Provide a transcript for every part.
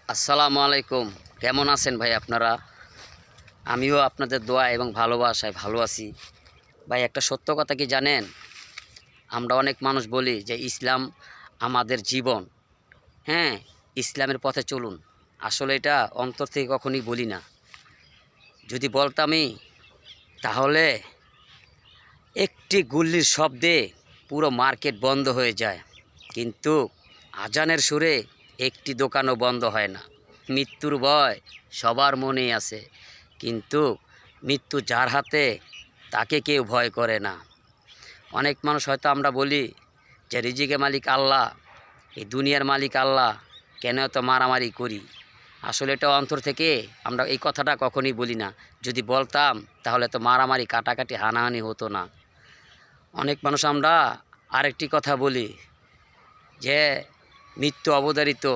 আসসালামু আলাইকুম। কেমন আছেন ভাই আপনারা? আমিও আপনাদের দোয়া এবং ভালোবাসায় ভালো আছি। ভাই একটা সত্য কথা কি জানেন? আমরা অনেক মানুষ বলি যে ইসলাম আমাদের জীবন। হ্যাঁ, ইসলামের পথে চলুন। আসলে এটা অন্তর থেকে কখনোই বলি না। যদি বলতামই তাহলে একটি গুল্লির শব্দে পুরো মার্কেট বন্ধ হয়ে যায়। কিন্তু আজানের সুরে একটি দোকানও বন্ধ হয় না। মৃত্যুর ভয় সবার মনেই আছে, কিন্তু মৃত্যু যার হাতে তাকে কেউ ভয় করে না। অনেক মানুষ হয়তো আমরা বলি যে রিজিকের মালিক আল্লাহ, এই দুনিয়ার মালিক আল্লাহ, কেন এত মারামারি করি? আসলে এটা অন্তর থেকে আমরা এই কথাটা কখনোই বলি না। যদি বলতাম তাহলে তো মারামারি কাটাকাটি হানাহানি হতো না। অনেক মানুষ আমরা আরেকটি কথা বলি যে মৃত্যু অবধারিত,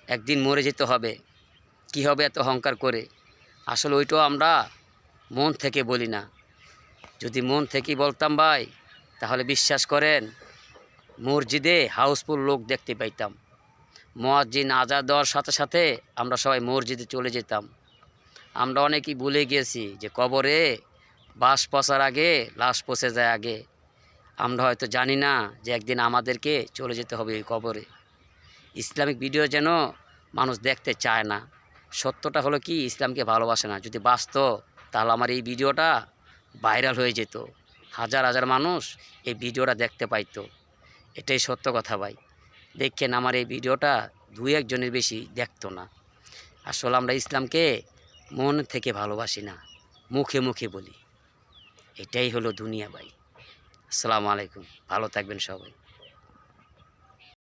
একদিন মরে যেতে হবে, কী হবে এত অহংকার করে? আসলে ওইটাও আমরা মন থেকে বলি না। যদি মন থেকেই বলতাম ভাই, তাহলে বিশ্বাস করেন মসজিদে হাউসফুল লোক দেখতে পাইতাম। মুয়াজ্জিন আজান দেওয়ার সাথে সাথে আমরা সবাই মসজিদে চলে যেতাম। আমরা অনেকেই ভুলে গিয়েছি যে কবরে বাঁশ পচার আগে লাশ পচে যায় আগে। আমরা হয়তো জানি না যে একদিন আমাদেরকে চলে যেতে হবে ওই কবরে। ইসলামিক ভিডিও যেন মানুষ দেখতে চায় না। সত্যটা হলো কি, ইসলামকে ভালোবাসে না। যদি বাঁচত তাহলে আমার এই ভিডিওটা ভাইরাল হয়ে যেত, হাজার হাজার মানুষ এই ভিডিওটা দেখতে পাইতো। এটাই সত্য কথা ভাই। দেখেন আমার এই ভিডিওটা দুই একজনের বেশি দেখতো না। আসলে আমরা ইসলামকে মন থেকে ভালোবাসি না, মুখে মুখে বলি। এটাই হলো দুনিয়া ভাই। আসসালামু আলাইকুম, ভালো থাকবেন সবাই।